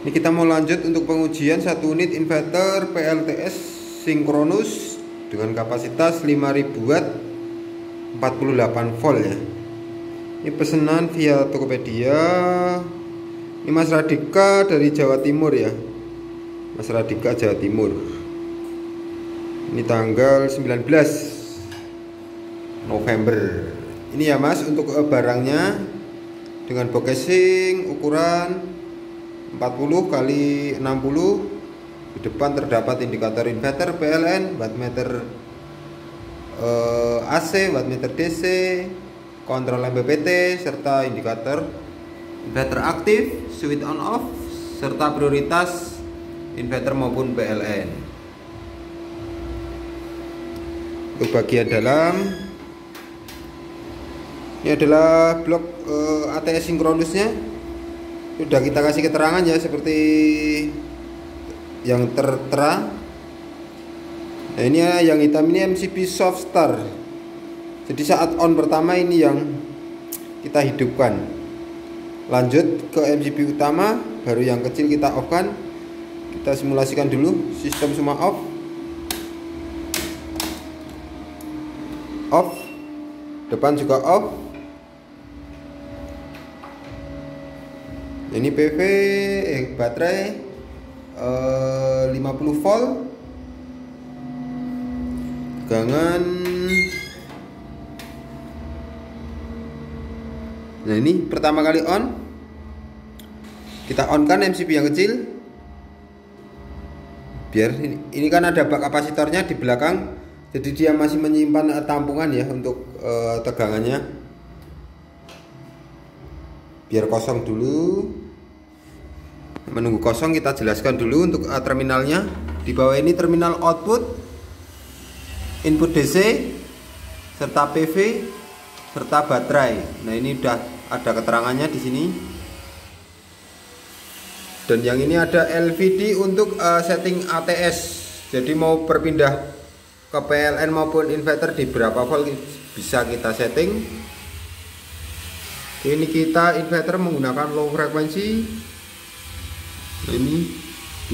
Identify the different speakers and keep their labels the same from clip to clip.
Speaker 1: Ini kita mau lanjut untuk pengujian 1 unit inverter PLTS sinkronus dengan kapasitas 5000 watt 48 volt ya. Ini pesanan via Tokopedia. Ini Mas Radika dari Jawa Timur ya. Mas Radika Jawa Timur. Ini tanggal 19 November. Ini ya Mas, untuk barangnya dengan box casing ukuran 40 kali 60. Di depan terdapat indikator inverter PLN, wattmeter AC, wattmeter DC, kontrol MPPT, serta indikator inverter aktif, switch on off, serta prioritas inverter maupun PLN. Untuk bagian dalam, ini adalah blok ATS sinkronusnya. Sudah kita kasih keterangan ya, seperti yang tertera. Nah, ini ya, yang hitam ini MCB soft start. Jadi saat on pertama ini yang kita hidupkan. Lanjut ke MCB utama, baru yang kecil kita off kan. Kita simulasikan dulu, sistem semua off. Off. Depan juga off. Ini PV baterai 50 volt. Tegangan. Nah, ini pertama kali on. Kita on kan MCB yang kecil. Biar ini kan ada bak kapasitornya di belakang. Jadi dia masih menyimpan tampungan ya untuk tegangannya. Biar kosong dulu. Menunggu kosong, kita jelaskan dulu untuk terminalnya. Di bawah ini terminal output, input DC, serta PV, serta baterai. Nah, ini udah ada keterangannya di sini. Dan yang ini ada LVD untuk setting ATS. Jadi mau berpindah ke PLN maupun inverter di berapa volt bisa kita setting. Ini kita inverter menggunakan low frekuensi. Ini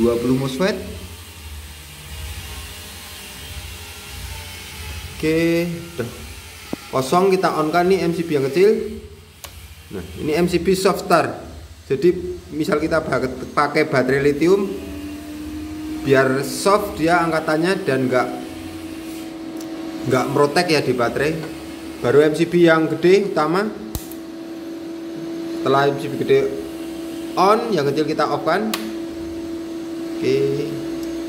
Speaker 1: 20 MOSFET. Oke, udah kosong, kita on kan nih MCB yang kecil. Nah, ini MCB soft start. Jadi misal kita pakai baterai lithium, biar soft dia angkatannya dan nggak merotek ya di baterai. Baru MCB yang gede utama. Setelah MCB gede on, yang kecil kita off kan. Oke,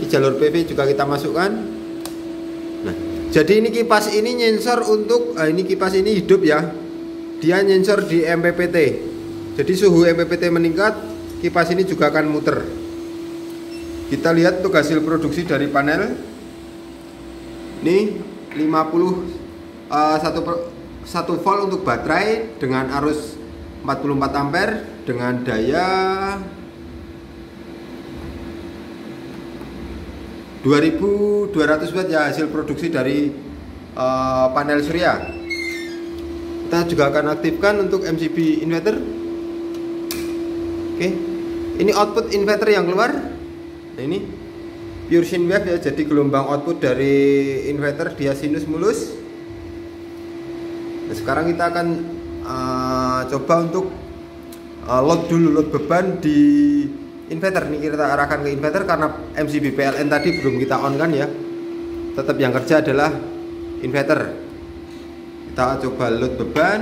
Speaker 1: ini jalur PV juga kita masukkan. Nah, jadi ini kipas ini nyensor untuk ini kipas ini hidup ya. Dia nyensor di MPPT. Jadi suhu MPPT meningkat, kipas ini juga akan muter. Kita lihat untuk hasil produksi dari panel. Ini 1 volt untuk baterai dengan arus 44 ampere dengan daya 2200 watt ya, hasil produksi dari panel surya. Kita juga akan aktifkan untuk MCB inverter. Oke, ini output inverter yang keluar. Nah, ini pure sine wave ya, jadi gelombang output dari inverter dia sinus mulus. Nah, sekarang kita akan coba untuk load dulu, load beban di inverter. Ini kita arahkan ke inverter karena MCB PLN tadi belum kita on kan ya. Tetap yang kerja adalah inverter. Kita coba load beban.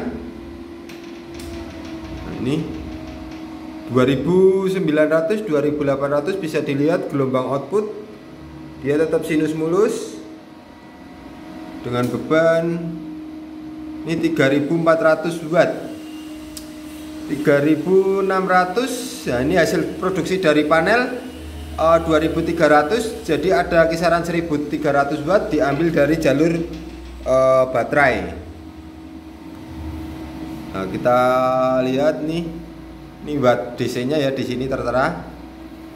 Speaker 1: Nah, ini 2900 2800 bisa dilihat gelombang output. Dia tetap sinus mulus dengan beban ini 3400 watt. 3600. Nah, ini hasil produksi dari panel 2300. Jadi ada kisaran 1300 watt diambil dari jalur baterai. Nah, kita lihat nih. Ini watt DC nya ya, di sini tertera.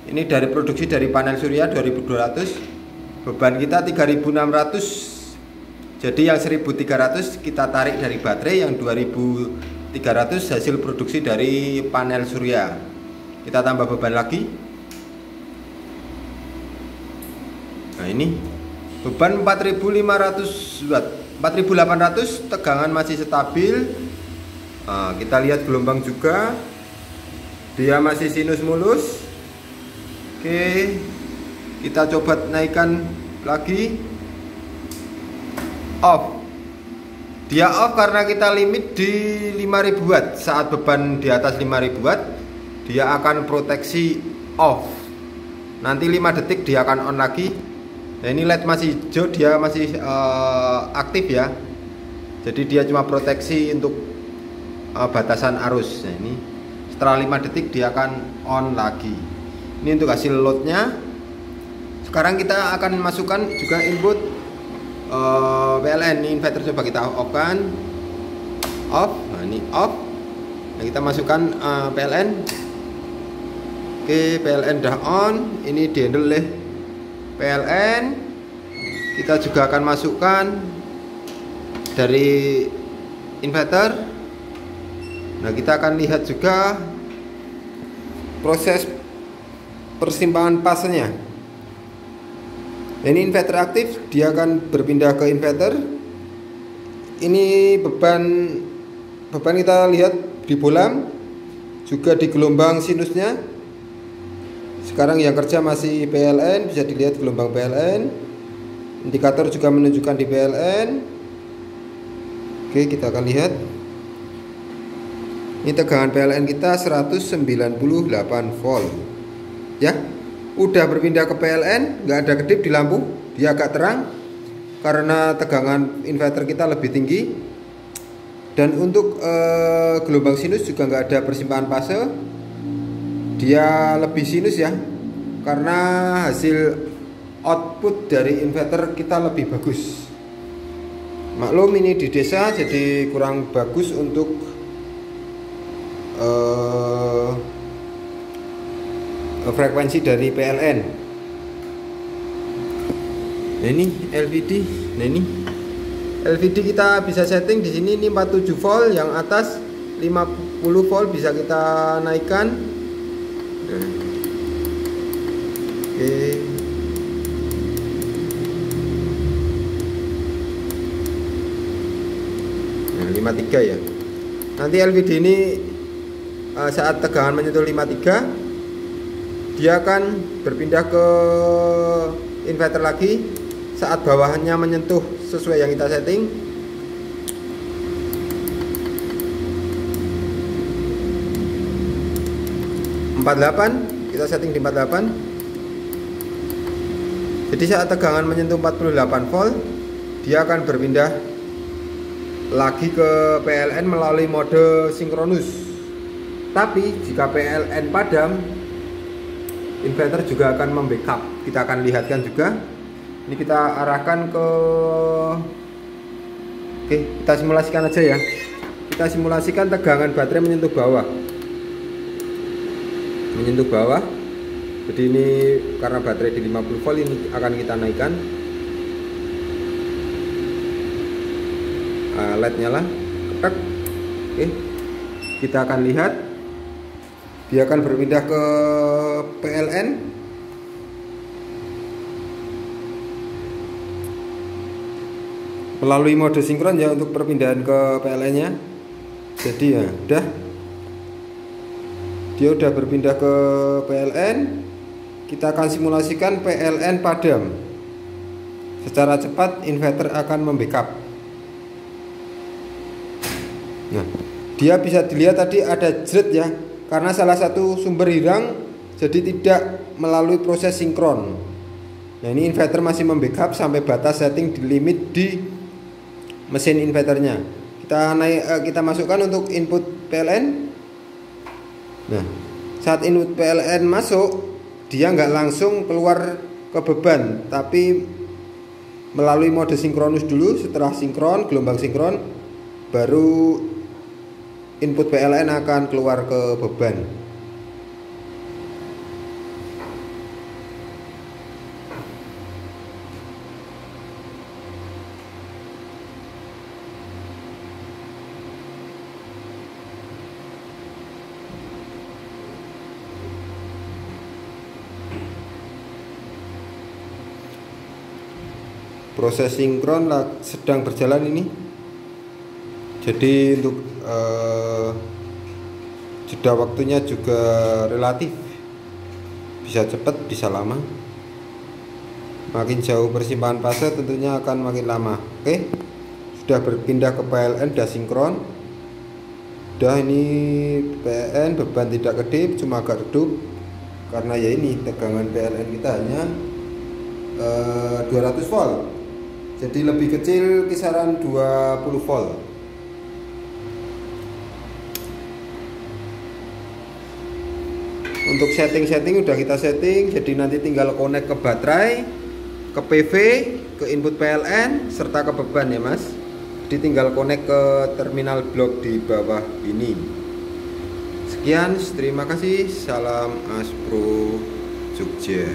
Speaker 1: Ini dari produksi dari panel surya 2200. Beban kita 3600. Jadi yang 1300 kita tarik dari baterai, yang 2300 hasil produksi dari panel surya. Kita tambah beban lagi. Nah ini beban 4500 watt, 4800, tegangan masih stabil. Nah, kita lihat gelombang juga, dia masih sinus mulus. Oke, kita coba naikkan lagi. Off. Dia off karena kita limit di 5000 watt. Saat beban di atas 5000 watt, dia akan proteksi off. Nanti 5 detik dia akan on lagi. Nah ini LED masih hijau, dia masih aktif ya. Jadi dia cuma proteksi untuk batasan arus. Nah ini setelah 5 detik dia akan on lagi. Ini untuk hasil loadnya. Sekarang kita akan masukkan juga input PLN. Ini inverter coba kita off-kan. Off. Nah ini off. Nah kita masukkan PLN. Oke, PLN udah on. Ini di-handle oleh PLN. Kita juga akan masukkan dari inverter. Nah kita akan lihat juga proses persimpangan pasnya. Ini inverter aktif, dia akan berpindah ke inverter. Ini beban kita lihat di bolam, juga di gelombang sinusnya. Sekarang yang kerja masih PLN, bisa dilihat gelombang PLN. Indikator juga menunjukkan di PLN. Oke, kita akan lihat. Ini tegangan PLN kita 198 volt. Ya. Udah berpindah ke PLN, nggak ada kedip di lampu, dia agak terang karena tegangan inverter kita lebih tinggi. Dan untuk gelombang sinus juga nggak ada persimpangan fase, dia lebih sinus ya, karena hasil output dari inverter kita lebih bagus. Maklum ini di desa jadi kurang bagus untuk frekuensi dari PLN. Nah ini LVD. Nah ini LVD kita bisa setting di sini. Ini 47 volt, yang atas 50 volt bisa kita naikkan. Nah. Oke. Nah 53 ya. Nanti LVD ini saat tegangan menyentuh 53, dia akan berpindah ke inverter lagi saat bawahnya menyentuh sesuai yang kita setting. Kita setting di 48. Jadi saat tegangan menyentuh 48 volt, dia akan berpindah lagi ke PLN melalui mode sinkronus. Tapi jika PLN padam, inverter juga akan membackup. Kita akan lihatkan juga. Ini kita arahkan ke. Oke, kita simulasikan aja ya. Kita simulasikan tegangan baterai menyentuh bawah. Menyentuh bawah. Jadi ini karena baterai di 50 volt, ini akan kita naikkan. LED nyala. Ketek. Oke. Kita akan lihat. Dia akan berpindah ke PLN. Melalui mode sinkron ya untuk perpindahan ke PLN nya. Jadi ya udah. Dia udah berpindah ke PLN. Kita akan simulasikan PLN padam. Secara cepat inverter akan membackup. Nah, dia bisa dilihat tadi ada jret ya, karena salah satu sumber hilang, jadi tidak melalui proses sinkron. Nah ini inverter masih membackup sampai batas setting di limit di mesin inverternya. Kita masukkan untuk input PLN. Nah saat input PLN masuk, dia nggak langsung keluar ke beban, tapi melalui mode sinkronus dulu. Setelah sinkron, gelombang sinkron, baru input PLN akan keluar ke beban. proses sinkron sedang berjalan ini. Jadi untuk jeda waktunya juga relatif, bisa cepat bisa lama. Makin jauh persimpangan fase tentunya akan makin lama. Oke, sudah berpindah ke PLN, sudah sinkron. Udah, ini PLN beban tidak kedip, cuma agak redup karena ya ini tegangan PLN kita hanya 200 volt, jadi lebih kecil, kisaran 20 volt. Untuk setting udah kita setting, jadi nanti tinggal connect ke baterai, ke PV, ke input PLN, serta ke beban ya mas. Jadi tinggal connect ke terminal blok di bawah ini. Sekian, terima kasih, salam Aspro Jogja.